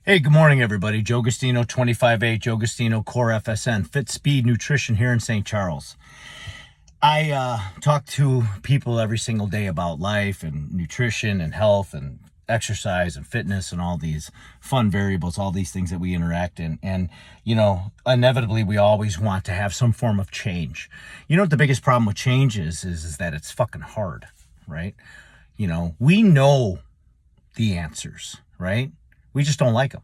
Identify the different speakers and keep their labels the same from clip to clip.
Speaker 1: Hey, good morning, everybody. Joe Gustino, 25A, Joe Gustino, Core FSN, Fit Speed Nutrition here in St. Charles. I talk to people every single day about life and nutrition and health and exercise and fitness and all these fun variables, all these things that we interact in. And, inevitably, we always want to have some form of change. You know what the biggest problem with change is that it's fucking hard, right? We know the answers, right? We just don't like them,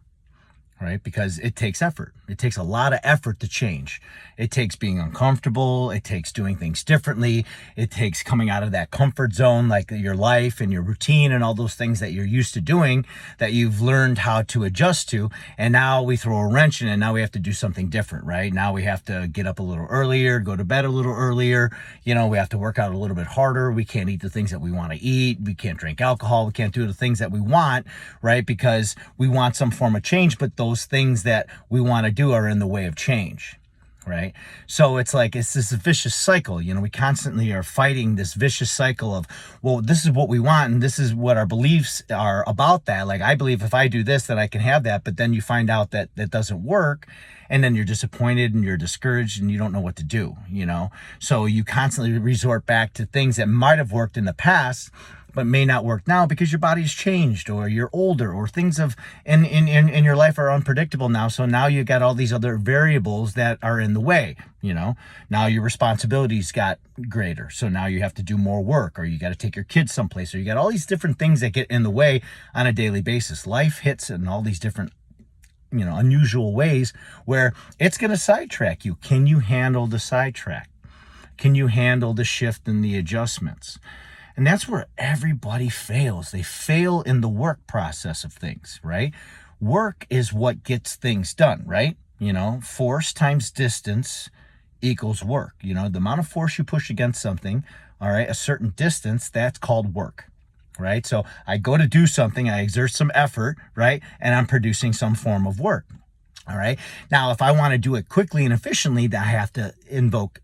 Speaker 1: right? Because it takes effort. It takes a lot of effort to change. It takes being uncomfortable. It takes doing things differently. It takes coming out of that comfort zone, like your life and your routine and all those things that you're used to doing that you've learned how to adjust to. And now we throw a wrench in and now we have to do something different, right? Now we have to get up a little earlier, go to bed a little earlier. We have to work out a little bit harder. We can't eat the things that we want to eat. We can't drink alcohol. We can't do the things that we want, right? Because we want some form of change, but those things that we want to do are in the way of change, right? So it's this vicious cycle. We constantly are fighting this vicious cycle of, well, this is what we want and this is what our beliefs are about that. Like, I believe if I do this, then I can have that. But then you find out that that doesn't work. And then you're disappointed and you're discouraged and you don't know what to do, So you constantly resort back to things that might have worked in the past but may not work now because your body's changed or you're older or things in your life are unpredictable now. So now you got all these other variables that are in the way, Now your responsibilities got greater. So now you have to do more work or you got to take your kids someplace or you got all these different things that get in the way on a daily basis. Life hits in all these different unusual ways where it's going to sidetrack you. Can you handle the sidetrack? Can you handle the shift and the adjustments? And that's where everybody fails. They fail in the work process of things, right? Work is what gets things done, right? Force times distance equals work. The amount of force you push against something, all right, a certain distance, that's called work, right? So I go to do something, I exert some effort, right? And I'm producing some form of work. All right. Now, if I want to do it quickly and efficiently, then I have to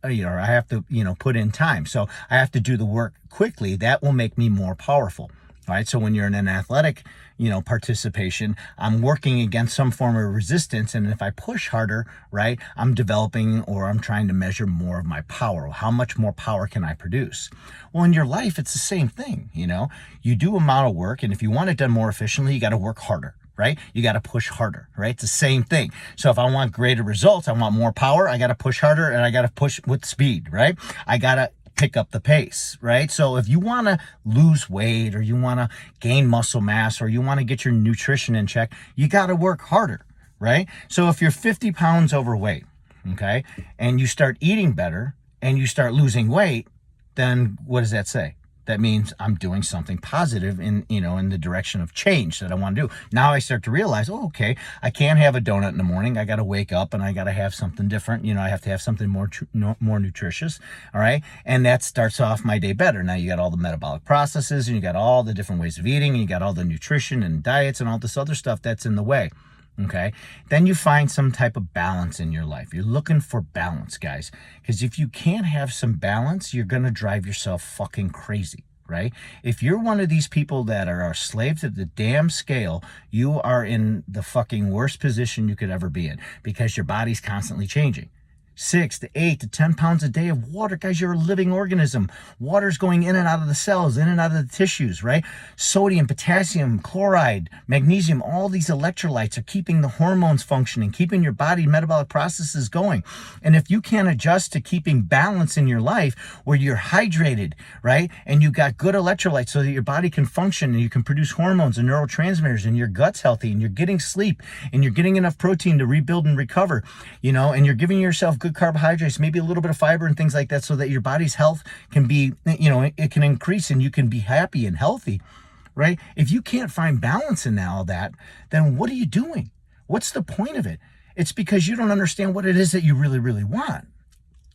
Speaker 1: I have to, put in time. So I have to do the work quickly. That will make me more powerful. All right. So when you're in an athletic, participation, I'm working against some form of resistance. And if I push harder, right, I'm developing or I'm trying to measure more of my power. How much more power can I produce? Well, in your life, it's the same thing. You do amount of work. And if you want it done more efficiently, you got to work harder. Right? You got to push harder, right? It's the same thing. So if I want greater results, I want more power, I got to push harder and I got to push with speed, right? I got to pick up the pace, right? So if you want to lose weight or you want to gain muscle mass or you want to get your nutrition in check, you got to work harder, right? So if you're 50 pounds overweight, okay, and you start eating better and you start losing weight, then what does that say? That means I'm doing something positive in the direction of change that I want to do. Now I start to realize, okay, I can't have a donut in the morning. I got to wake up and I got to have something different. I have to have something more nutritious. All right. And that starts off my day better. Now you got all the metabolic processes and you got all the different ways of eating and you got all the nutrition and diets and all this other stuff that's in the way. Okay. Then you find some type of balance in your life. You're looking for balance, guys. Because if you can't have some balance, you're going to drive yourself fucking crazy, right? If you're one of these people that are a slave to the damn scale, you are in the fucking worst position you could ever be in because your body's constantly changing. 6 to 8 to 10 pounds a day of water. Guys, you're a living organism. Water's going in and out of the cells, in and out of the tissues, right? Sodium, potassium, chloride, magnesium, all these electrolytes are keeping the hormones functioning, keeping your body metabolic processes going. And if you can't adjust to keeping balance in your life where you're hydrated, right? And you got good electrolytes so that your body can function and you can produce hormones and neurotransmitters and your gut's healthy and you're getting sleep and you're getting enough protein to rebuild and recover, and you're giving yourself good carbohydrates, maybe a little bit of fiber and things like that so that your body's health can be, it can increase and you can be happy and healthy, right? If you can't find balance in all that, then what are you doing? What's the point of it? It's because you don't understand what it is that you really, really want.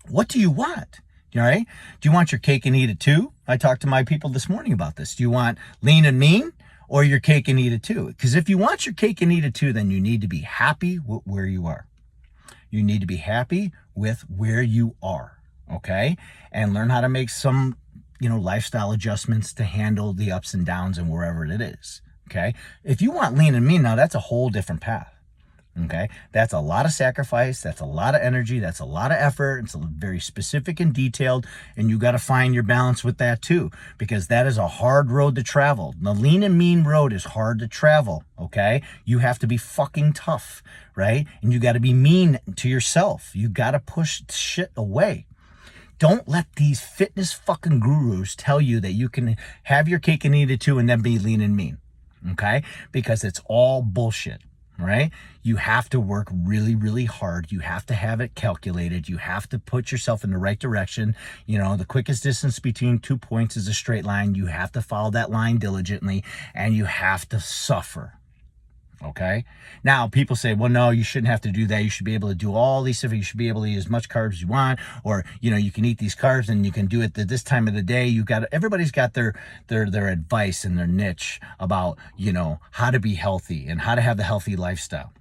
Speaker 1: What do you want? All right? Do you want your cake and eat it too? I talked to my people this morning about this. Do you want lean and mean or your cake and eat it too? Because if you want your cake and eat it too, then you need to be happy with where you are. You need to be happy with where you are, okay? And learn how to make some, lifestyle adjustments to handle the ups and downs and wherever it is, Okay. If you want lean and mean, now that's a whole different path. Okay. That's a lot of sacrifice. That's a lot of energy. That's a lot of effort. It's very specific and detailed. And you got to find your balance with that too, because that is a hard road to travel. The lean and mean road is hard to travel. Okay. You have to be fucking tough, right? And you got to be mean to yourself. You got to push shit away. Don't let these fitness fucking gurus tell you that you can have your cake and eat it too and then be lean and mean. Okay? Because it's all bullshit, right? You have to work really, really hard. You have to have it calculated. You have to put yourself in the right direction. You know, the quickest distance between 2 points is a straight line. You have to follow that line diligently, and you have to suffer. Okay. Now people say, well, no, you shouldn't have to do that. You should be able to do all these stuff. You should be able to eat as much carbs as you want, or, you know, you can eat these carbs and you can do it at this time of the day. Everybody's got their advice and their niche about, you know, how to be healthy and how to have the healthy lifestyle.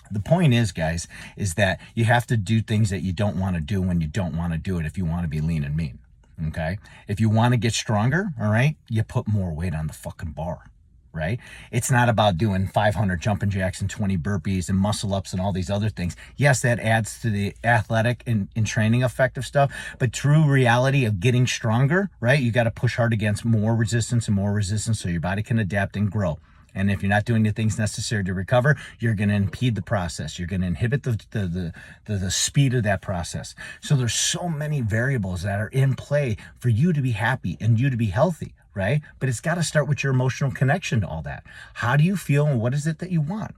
Speaker 1: The point is, guys, is that you have to do things that you don't want to do when you don't want to do it if you want to be lean and mean. Okay. If you want to get stronger, all right, you put more weight on the fucking bar. Right? It's not about doing 500 jumping jacks and 20 burpees and muscle ups and all these other things. Yes, that adds to the athletic and training effect of stuff, but true reality of getting stronger, right? You got to push hard against more resistance and more resistance so your body can adapt and grow. And if you're not doing the things necessary to recover, you're going to impede the process. You're going to inhibit the speed of that process. So there's so many variables that are in play for you to be happy and you to be healthy. Right? But it's got to start with your emotional connection to all that. How do you feel and what is it that you want?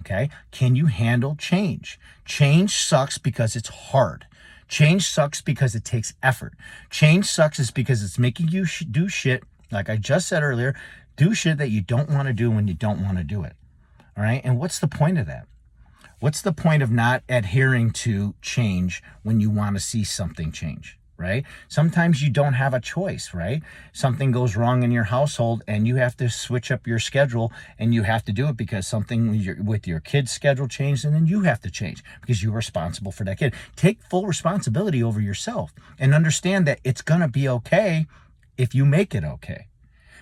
Speaker 1: Okay? Can you handle change? Change sucks because it's hard. Change sucks because it takes effort. Change sucks is because it's making you do shit, like I just said earlier, do shit that you don't want to do when you don't want to do it. All right? And what's the point of that? What's the point of not adhering to change when you want to see something change? Right? Sometimes you don't have a choice, right? Something goes wrong in your household and you have to switch up your schedule and you have to do it because something with your kid's schedule changed, and then you have to change because you're responsible for that kid. Take full responsibility over yourself and understand that it's going to be okay if you make it okay.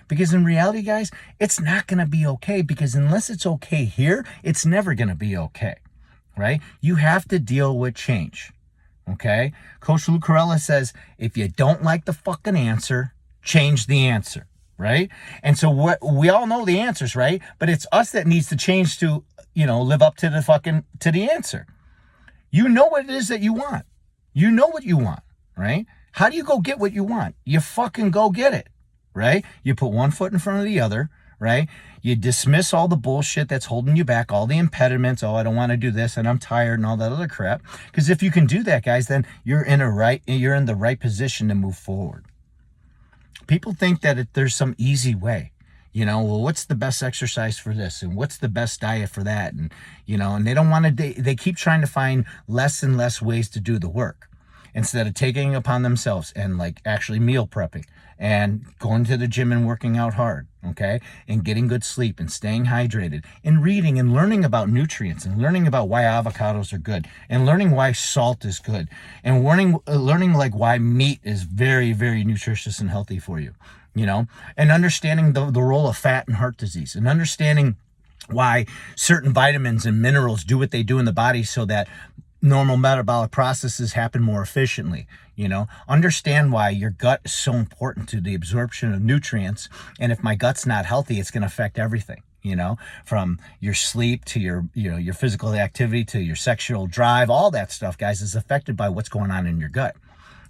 Speaker 1: Because in reality, guys, it's not going to be okay, because unless it's okay here, it's never going to be okay, right? You have to deal with change. Okay? Coach Lou Carella says, if you don't like the fucking answer, change the answer, right? And so we all know the answers, right? But it's us that needs to change to, you know, live up to the answer. You know what it is that you want. You know what you want, right? How do you go get what you want? You fucking go get it, right? You put one foot in front of the other, right? You dismiss all the bullshit that's holding you back, all the impediments. Oh, I don't want to do this and I'm tired and all that other crap. Because if you can do that, guys, then you're in the right position to move forward. People think that there's some easy way. You know, well, what's the best exercise for this? And what's the best diet for that? And, you know, and they don't want to, they keep trying to find less and less ways to do the work instead of taking it upon themselves and like actually meal prepping and going to the gym and working out hard, okay? And getting good sleep and staying hydrated and reading and learning about nutrients and learning about why avocados are good and learning why salt is good and learning like why meat is very, very nutritious and healthy for you, you know? And understanding the role of fat in heart disease and understanding why certain vitamins and minerals do what they do in the body so that normal metabolic processes happen more efficiently. You know, understand why your gut is so important to the absorption of nutrients. And if my gut's not healthy, it's going to affect everything, you know, from your sleep to your physical activity to your sexual drive. All that stuff, guys, is affected by what's going on in your gut.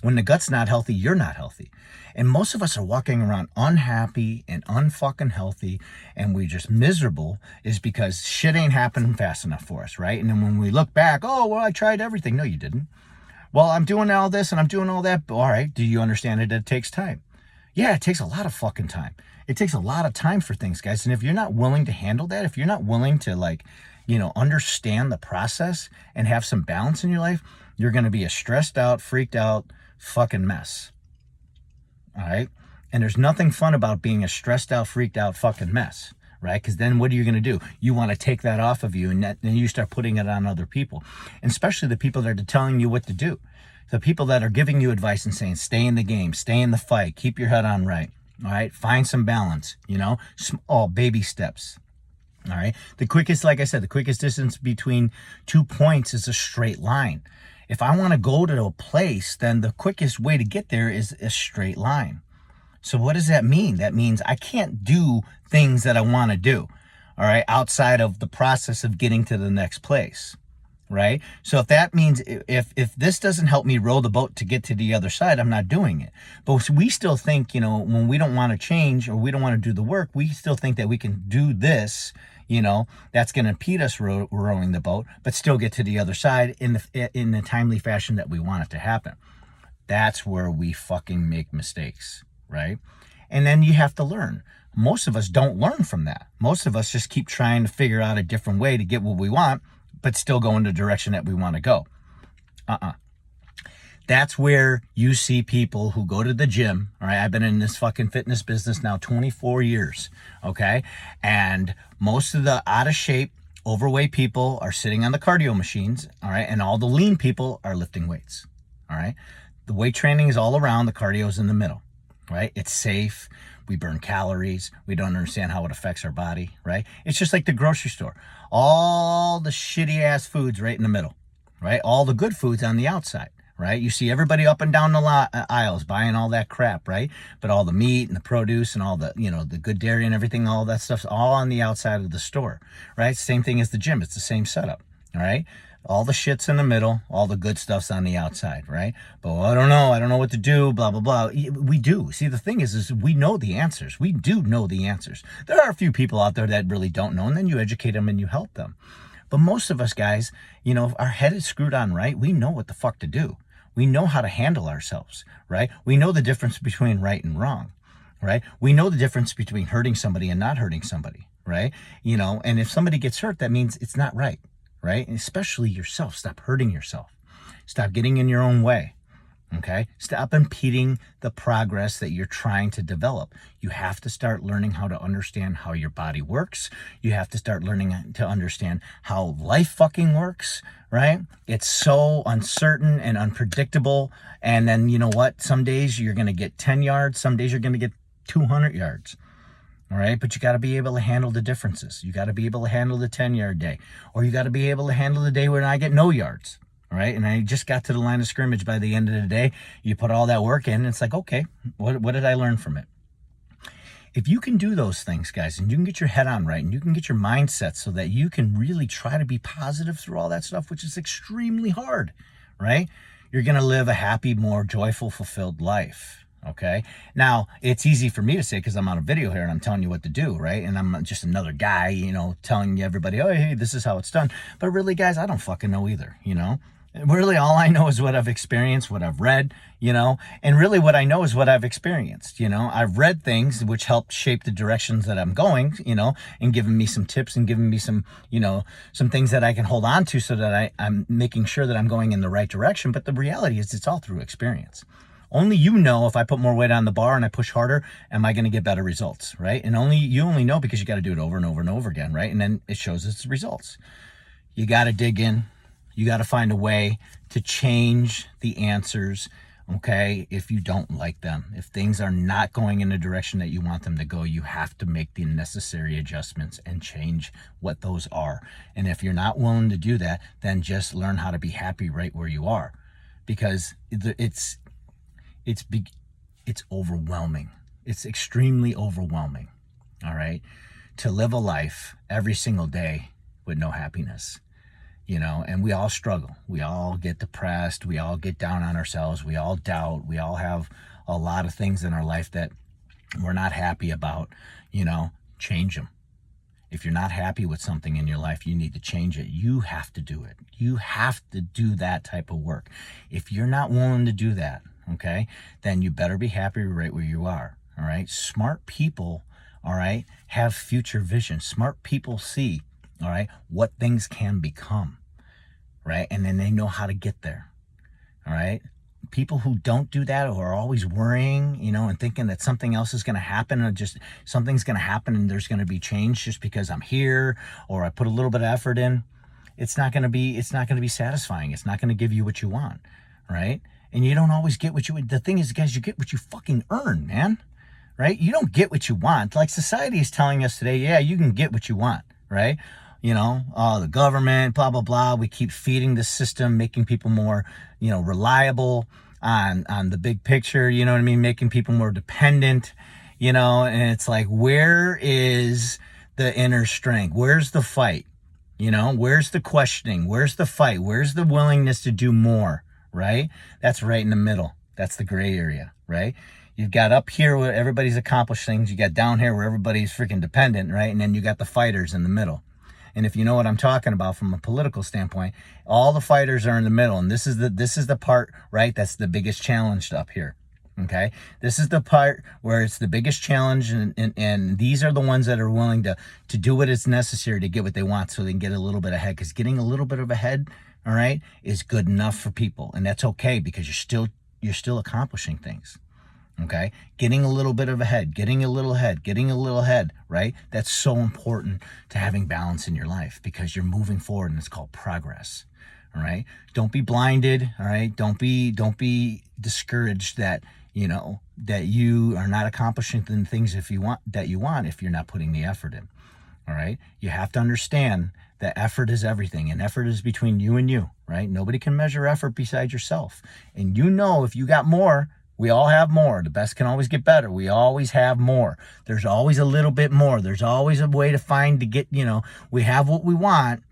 Speaker 1: When the gut's not healthy, you're not healthy. And most of us are walking around unhappy and unfucking healthy, and we're just miserable is because shit ain't happening fast enough for us, right? And then when we look back, oh, well, I tried everything. No, you didn't. Well, I'm doing all this and I'm doing all that. All right, do you understand that it takes time? Yeah, it takes a lot of fucking time. It takes a lot of time for things, guys. And if you're not willing to handle that, if you're not willing to, like, you know, understand the process and have some balance in your life, you're going to be a stressed out, freaked out fucking mess. All right? And there's nothing fun about being a stressed out, freaked out fucking mess, right? Because then what are you going to do? You want to take that off of you, and then you start putting it on other people, and especially the people that are telling you what to do. The people that are giving you advice and saying, stay in the game, stay in the fight, keep your head on right. All right, find some balance, small baby steps. All right, the quickest, like I said, the quickest distance between 2 points is a straight line. If I want to go to a place, then the quickest way to get there is a straight line. So what does that mean? That means I can't do things that I want to do, all right, outside of the process of getting to the next place, right? So if that means if this doesn't help me row the boat to get to the other side, I'm not doing it. But we still think, when we don't want to change or we don't want to do the work, we still think that we can do this, that's going to impede us rowing the boat, but still get to the other side in the timely fashion that we want it to happen. That's where we fucking make mistakes, right? And then you have to learn. Most of us don't learn from that. Most of us just keep trying to figure out a different way to get what we want, but still go in the direction that we want to go. That's where you see people who go to the gym. All right, I've been in this fucking fitness business now 24 years, okay? And most of the out of shape, overweight people are sitting on the cardio machines, all right? And all the lean people are lifting weights, all right? The weight training is all around, the cardio is in the middle, right? It's safe. We burn calories. We don't understand how it affects our body, right? It's just like the grocery store. All the shitty ass foods right in the middle, right? All the good foods on the outside, right? You see everybody up and down the aisles buying all that crap, right? But all the meat and the produce and all the, the good dairy and everything, all that stuff's all on the outside of the store, right? Same thing as the gym. It's the same setup, all right? All the shit's in the middle, all the good stuff's on the outside, right? But I don't know what to do, blah, blah, blah. We do. See, the thing is we know the answers. We do know the answers. There are a few people out there that really don't know, and then you educate them and you help them. But most of us guys, our head is screwed on right. We know what the fuck to do. We know how to handle ourselves, right? We know the difference between right and wrong, right? We know the difference between hurting somebody and not hurting somebody, right? And if somebody gets hurt, that means it's not right. Right? And especially yourself. Stop hurting yourself. Stop getting in your own way. Okay? Stop impeding the progress that you're trying to develop. You have to start learning how to understand how your body works. You have to start learning to understand how life fucking works, right? It's so uncertain and unpredictable. And then you know what? Some days you're going to get 10 yards. Some days you're going to get 200 yards. All right, but you got to be able to handle the differences. You got to be able to handle the 10-yard day, or you got to be able to handle the day when I get no yards. All right, and I just got to the line of scrimmage by the end of the day. You put all that work in, and it's like, okay, what did I learn from it? If you can do those things, guys, and you can get your head on right, and you can get your mindset so that you can really try to be positive through all that stuff, which is extremely hard, right? You're going to live a happy, more joyful, fulfilled life. Okay. Now it's easy for me to say because I'm on a video here and I'm telling you what to do, right? And I'm just another guy, telling everybody, oh, hey, this is how it's done. But really, guys, I don't fucking know either, Really, all I know is what I've experienced, what I've read, and really what I know is what I've experienced, I've read things which helped shape the directions that I'm going, and giving me some tips and giving me some, some things that I can hold on to so that I'm making sure that I'm going in the right direction. But the reality is it's all through experience. Only if I put more weight on the bar and I push harder, am I going to get better results, right? And you only know because you got to do it over and over and over again, right? And then it shows its results. You got to dig in. You got to find a way to change the answers, okay, if you don't like them. If things are not going in the direction that you want them to go, you have to make the necessary adjustments and change what those are. And if you're not willing to do that, then just learn how to be happy right where you are, because it's overwhelming. It's extremely overwhelming, all right, to live a life every single day with no happiness, and we all struggle. We all get depressed. We all get down on ourselves. We all doubt. We all have a lot of things in our life that we're not happy about. Change them. If you're not happy with something in your life, you need to change it. You have to do it. You have to do that type of work. If you're not willing to do that, okay, then you better be happy right where you are, all right? Smart people, all right, have future vision. Smart people see, all right, what things can become, right? And then they know how to get there, all right? People who don't do that, or are always worrying, and thinking that something else is going to happen, or just something's going to happen and there's going to be change just because I'm here or I put a little bit of effort in, it's not going to be satisfying. It's not going to give you what you want, right? And you don't always get the thing is, guys, you get what you fucking earn, man. right? You don't get what you want. Like society is telling us today, yeah, you can get what you want, right? The government, blah, blah, blah. We keep feeding the system, making people more, reliable on the big picture, you know what I mean? Making people more dependent, and it's like, where is the inner strength? Where's the fight? Where's the questioning? Where's the fight? Where's the willingness to do more, right? That's right in the middle. That's the gray area, right? You've got up here where everybody's accomplished things. You got down here where everybody's freaking dependent, right? And then you got the fighters in the middle. And if you know what I'm talking about from a political standpoint, all the fighters are in the middle. And this is the part, right? That's the biggest challenge up here. Okay. This is the part where it's the biggest challenge. And these are the ones that are willing to do what is necessary to get what they want so they can get a little bit ahead. Because getting a little bit of ahead, all right, is good enough for people. And that's okay because you're still accomplishing things. Okay. Getting a little bit of ahead, getting a little ahead, right? That's so important to having balance in your life because you're moving forward and it's called progress. All right. Don't be blinded. All right. Don't be discouraged that you are not accomplishing the things if you're not putting the effort in. All right. You have to understand that effort is everything and effort is between you and you, right? Nobody can measure effort besides yourself. And if you got more, we all have more. The best can always get better. We always have more. There's always a little bit more. There's always a way to get, we have what we want,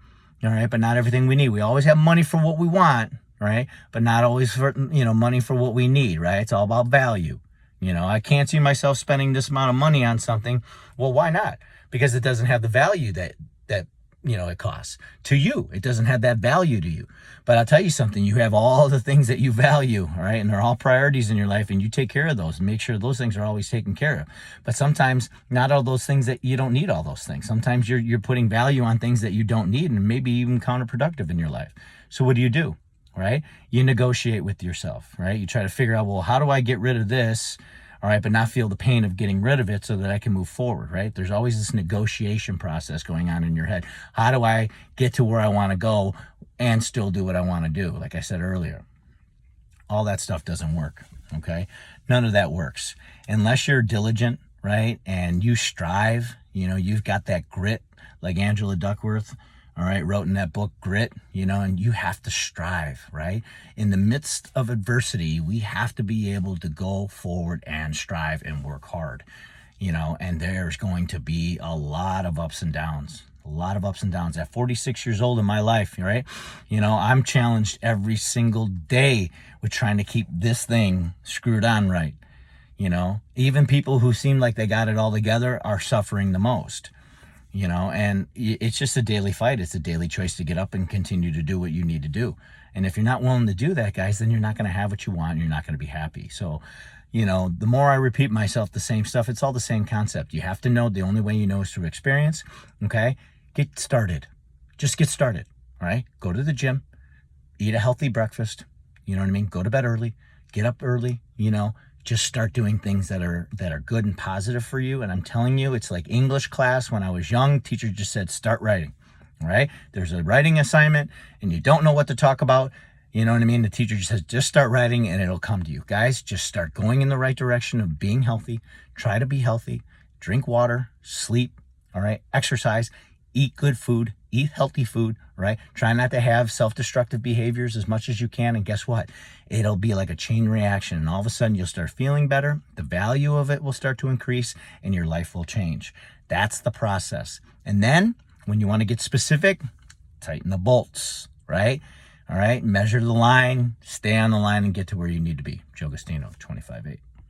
Speaker 1: all right, but not everything we need. We always have money for what we want, right? But not always for, money for what we need, right? It's all about value. I can't see myself spending this amount of money on something. Well, why not? Because it doesn't have the value that it costs to you. It doesn't have that value to you. But I'll tell you something, you have all the things that you value, all right? And they're all priorities in your life and you take care of those and make sure those things are always taken care of. But sometimes not all those things that you don't need all those things. Sometimes you're putting value on things that you don't need and maybe even counterproductive in your life. So what do? Right? You negotiate with yourself, right? You try to figure out, well, how do I get rid of this? All right, but not feel the pain of getting rid of it so that I can move forward, right? There's always this negotiation process going on in your head. How do I get to where I want to go and still do what I want to do? Like I said earlier, all that stuff doesn't work, okay? None of that works. Unless you're diligent, right, and you strive, you've got that grit like Angela Duckworth, all right, wrote in that book, Grit, and you have to strive, right? In the midst of adversity, we have to be able to go forward and strive and work hard, and there's going to be a lot of ups and downs. At 46 years old in my life, right? I'm challenged every single day with trying to keep this thing screwed on right. Even people who seem like they got it all together are suffering the most. And it's just a daily fight. It's a daily choice to get up and continue to do what you need to do. And if you're not willing to do that, guys, then you're not going to have what you want. And you're not going to be happy. So, the more I repeat myself the same stuff, it's all the same concept. You have to know the only way you know is through experience. Okay. Get started. Just get started. All right. Go to the gym, eat a healthy breakfast. You know what I mean? Go to bed early, get up early, just start doing things that are good and positive for you. And I'm telling you, it's like English class. When I was young, teacher just said, start writing, all right? There's a writing assignment and you don't know what to talk about. You know what I mean? The teacher just says, just start writing and it'll come to you. Guys, just start going in the right direction of being healthy. Try to be healthy, drink water, sleep, all right? Exercise, eat good food, eat healthy food, right? Try not to have self-destructive behaviors as much as you can. And guess what? It'll be like a chain reaction. And all of a sudden you'll start feeling better. The value of it will start to increase and your life will change. That's the process. And then when you want to get specific, tighten the bolts, right? All right. Measure the line, stay on the line and get to where you need to be. Joe Gustino, 25-8.